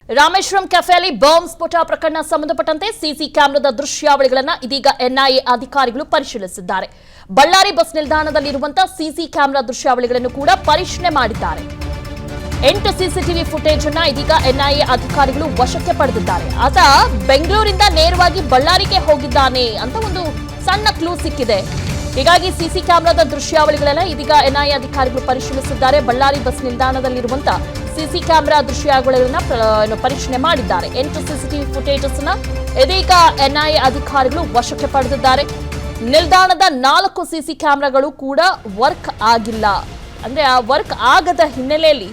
Rameswaram ಕೆಫೆಯಲ್ಲಿ bomb ಸ್ಫೋಟ ಪ್ರಕರಣ ಸಂಬಂಧಪಟ್ಟಂತೆ ಸಿಸಿ ಕ್ಯಾಮೆರಾದ ದೃಶ್ಯಾವಳಿಗಳನ್ನು ಇದೀಗ ಎನ್ಐಎ ಅಧಿಕಾರಿಗಳು ಪರಿಶೀಲಿಸಿದ್ದಾರೆ. ಬಳ್ಳಾರಿ ಬಸ್ ನಿಲ್ದಾಣದಲ್ಲಿರುವಂತಹ ಸಿಸಿ ಕ್ಯಾಮೆರಾ ದೃಶ್ಯಾವಳಿಗಳನ್ನು ಕೂಡ ಪರಿಶೀಲನೆ ಮಾಡಿದ್ದಾರೆ. 8 ಸಿಸಿಟಿವಿ ಫುಟೇಜ್ ಅನ್ನು ಇದೀಗ ಎನ್ಐಎ ಅಧಿಕಾರಿಗಳು ವಶಕ್ಕೆ ಪಡೆದಿದ್ದಾರೆ. ಆತ ಬೆಂಗಳೂರಿಂದ ನೇರವಾಗಿ ಬಳ್ಳಾರಿಗೆ ಹೋಗಿದ್ದಾನೆ ಅಂತ ಒಂದು ಸಣ್ಣ ಕ್ಲೂ ಸಿಕ್ಕಿದೆ. ಹೀಗಾಗಿ ಸಿಸಿ ಕ್ಯಾಮೆರಾದ ದೃಶ್ಯಾವಳಿಗಳೆಲ್ಲ ಇದೀಗ ಎನ್ಐಎ ಅಧಿಕಾರಿಗಳು ಪರಿಶೀಲಿಸಿದ್ದಾರೆ. ಬಳ್ಳಾರಿ ಬಸ್ ನಿಲ್ದಾಣದಲ್ಲಿರುವಂತಹ ಸಿಸಿ ಕ್ಯಾಮೆರಾ ದೃಶ್ಯಾವಳಿಗಳನ್ನು ಪರಿಶೀಲನೆ ಮಾಡಿದ್ದಾರೆ. 8 ಸಿಸಿಟಿವಿ ಫುಟೇಜಸ್ ಅನ್ನು ಇದೀಗ ಎನ್ಐಎ ಅಧಿಕಾರಿಗಳು ವಶಕ್ಕೆ ಪಡೆದಿದ್ದಾರೆ. ನಿಲ್ದಾಣದ 4 ಸಿಸಿ ಕ್ಯಾಮೆರಾಗಳು ಕೂಡ ವರ್ಕ್ ಆಗಿಲ್ಲ. ಅಂದ್ರೆ ಆ ವರ್ಕ್ ಆಗದ ಹಿನ್ನೆಲೆಯಲ್ಲಿ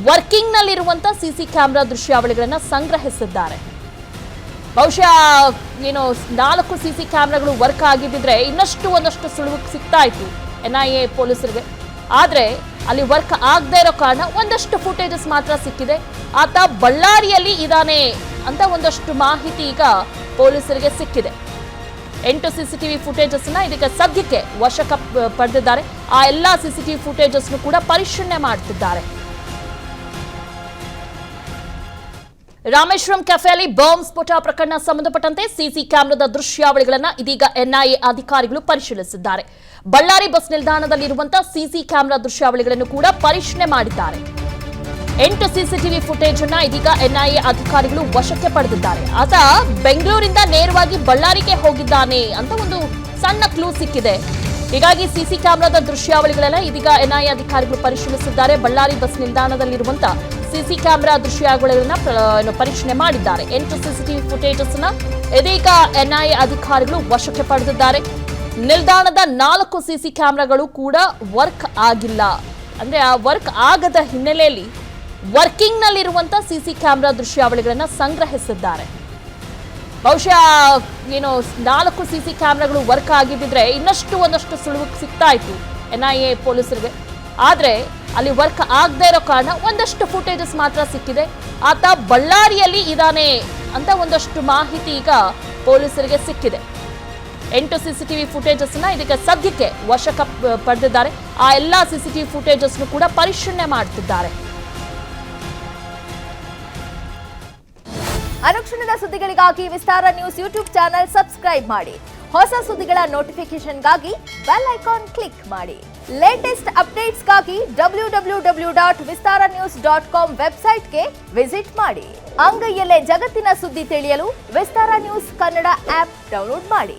ವರ್ಕಿಂಗ್ ನಲ್ಲಿರುವಂತಹ ಸಿಸಿ ಕ್ಯಾಮೆರಾ ದೃಶ್ಯಾವಳಿಗಳನ್ನು ಸಂಗ್ರಹಿಸಿದ್ದಾರೆ. ಬಹುಶಃ 4 ಸಿಸಿ ಕ್ಯಾಮೆರಾಗಳು ವರ್ಕ್ ಆಗಿದ್ದಿದ್ರೆ ಒಂದಷ್ಟು ಸುಳುವು ಸಿಗ್ತಾ ಇತ್ತು ಎನ್ಐಎ ಪೊಲೀಸರಿಗೆ. ಆದ್ರೆ ಅಲ್ಲಿ ವರ್ಕ್ ಆಗದೆ ಇರೋ ಕಾರಣ ಒಂದಷ್ಟು ಫುಟೇಜಸ್ ಮಾತ್ರ ಸಿಕ್ಕಿದೆ. ಆತ ಬಳ್ಳಾರಿಯಲ್ಲಿ ಇದ್ದಾನೆ ಅಂತ ಒಂದಷ್ಟು ಮಾಹಿತಿ ಈಗ ಪೊಲೀಸರಿಗೆ ಸಿಕ್ಕಿದೆ. 8 ಸಿಸಿಟಿವಿ ಫುಟೇಜಸ್ ನ ಇದಕ್ಕೆ ಸದ್ಯಕ್ಕೆ ವಶಕ್ಕೆ ಪಡೆದಿದ್ದಾರೆ. ಆ ಎಲ್ಲಾ ಸಿಸಿಟಿವಿ ಫುಟೇಜಸ್ ಕೂಡ ಪರಿಶೀಲನೆ ಮಾಡುತ್ತಿದ್ದಾರೆ. ರಾಮೇಶ್ವರಂ ಕೆಫೆಯಲ್ಲಿ ಬಾಂಬ್ ಸ್ಫೋಟ ಪ್ರಕರಣ ಸಂಬಂಧಪಟ್ಟಂತೆ ಸಿಸಿ ಕ್ಯಾಮೆರಾದ ದೃಶ್ಯಾವಳಿಗಳನ್ನು ಇದೀಗ ಎನ್ಐಎ ಅಧಿಕಾರಿಗಳು ಪರಿಶೀಲಿಸಿದ್ದಾರೆ. ಬಳ್ಳಾರಿ ಬಸ್ ನಿಲ್ದಾಣದಲ್ಲಿರುವಂತಹ ಸಿಸಿ ಕ್ಯಾಮೆರಾ ದೃಶ್ಯಾವಳಿಗಳನ್ನು ಕೂಡ ಪರಿಶೀಲನೆ ಮಾಡಿದ್ದಾರೆ. 8 ಸಿಸಿಟಿವಿ ಫುಟೇಜ್ ಅನ್ನು ಇದೀಗ ಎನ್ಐಎ ಅಧಿಕಾರಿಗಳು ವಶಕ್ಕೆ ಪಡೆದಿದ್ದಾರೆ. ಆತ ಬೆಂಗಳೂರಿಂದ ನೇರವಾಗಿ ಬಳ್ಳಾರಿಗೆ ಹೋಗಿದ್ದಾನೆ ಅಂತ ಒಂದು ಸಣ್ಣ ಕ್ಲೂ ಸಿಕ್ಕಿದೆ. ಹೀಗಾಗಿ ಸಿಸಿ ಕ್ಯಾಮೆರಾದ ದೃಶ್ಯಾವಳಿಗಳೆಲ್ಲ ಇದೀಗ ಎನ್ಐಎ ಅಧಿಕಾರಿಗಳು ಪರಿಶೀಲಿಸಿದ್ದಾರೆ. ಬಳ್ಳಾರಿ ಬಸ್ ನಿಲ್ದಾಣದಲ್ಲಿರುವಂತಹ ಸಿಸಿ ಕ್ಯಾಮೆರಾ ದೃಶ್ಯಾವಳಿಗಳನ್ನು ಪರಿಶೀಲನೆ ಮಾಡಿದ್ದಾರೆ. 8 ಸಿಸಿಟಿವಿ ಫುಟೇಜಸ್ ಅನ್ನು ಇದೀಗ ಎನ್ಐಎ ಅಧಿಕಾರಿಗಳು ವಶಕ್ಕೆ ಪಡೆದಿದ್ದಾರೆ. ನಿಲ್ದಾಣದ 4 ಸಿಸಿ ಕ್ಯಾಮೆರಾಗಳು ಕೂಡ ವರ್ಕ್ ಆಗಿಲ್ಲ. ಅಂದ್ರೆ ಆ ವರ್ಕ್ ಆಗದ ಹಿನ್ನೆಲೆಯಲ್ಲಿ ವರ್ಕಿಂಗ್ ನಲ್ಲಿರುವಂತಹ ಸಿಸಿ ಕ್ಯಾಮೆರಾ ದೃಶ್ಯಾವಳಿಗಳನ್ನು ಸಂಗ್ರಹಿಸಿದ್ದಾರೆ. ಬಹುಶಃ 4 ಸಿಸಿ ಕ್ಯಾಮೆರಾಗಳು ವರ್ಕ್ ಆಗಿದ್ದಿದ್ರೆ ಒಂದಷ್ಟು ಸುಳುವು ಸಿಗ್ತಾ ಇತ್ತು ಎನ್ಐಎ ಪೊಲೀಸರಿಗೆ. ಆದ್ರೆ ಅಲ್ಲಿ ವರ್ಕ್ ಆಗದೆ ಇರೋ ಕಾರಣ ಒಂದಷ್ಟು ಫುಟೇಜಸ್ ಮಾತ್ರ ಸಿಕ್ಕಿದೆ. ಆತ ಬಳ್ಳಾರಿಯಲ್ಲಿ ಇದ್ದಾನೆ ಅಂತ ಒಂದಷ್ಟು ಮಾಹಿತಿ ಈಗ ಪೊಲೀಸರಿಗೆ ಸಿಕ್ಕಿದೆ. 8 ಸಿಸಿಟಿವಿ ಫುಟೇಜಸ್ ನ ಇದಕ್ಕೆ ಸದ್ಯಕ್ಕೆ ವಶಕ್ಕೆ ಪಡೆದಿದ್ದಾರೆ. ಆ ಎಲ್ಲಾ ಸಿಸಿಟಿವಿ ಫುಟೇಜಸ್ ಕೂಡ ಪರಿಶೀಲನೆ ಮಾಡುತ್ತಿದ್ದಾರೆ. ಅನುಕ್ಷಣದ ಸುದ್ದಿಗಳಿಗಾಗಿ ವಿಸ್ತಾರ ನ್ಯೂಸ್ ಯೂಟ್ಯೂಬ್ ಚಾನೆಲ್ ಸಬ್ಸ್ಕ್ರೈಬ್ ಮಾಡಿ. ಹೊಸ ಸುದ್ದಿಗಳ ನೋಟಿಫಿಕೇಶನ್ಗಾಗಿ ಬೆಲ್ ಐಕಾನ್ ಕ್ಲಿಕ್ ಮಾಡಿ. ಲೇಟೆಸ್ಟ್ ಅಪ್ಡೇಟ್ಸ್ಗಾಗಿ www.vistaranews.com ವೆಬ್ಸೈಟ್ಗೆ ವಿಸಿಟ್ ಮಾಡಿ. ಅಂಗೈಯಲ್ಲೇ ಜಗತ್ತಿನ ಸುದ್ದಿ ತಿಳಿಯಲು ವಿಸ್ತಾರ ನ್ಯೂಸ್ ಕನ್ನಡ ಆಪ್ ಡೌನ್ಲೋಡ್ ಮಾಡಿ.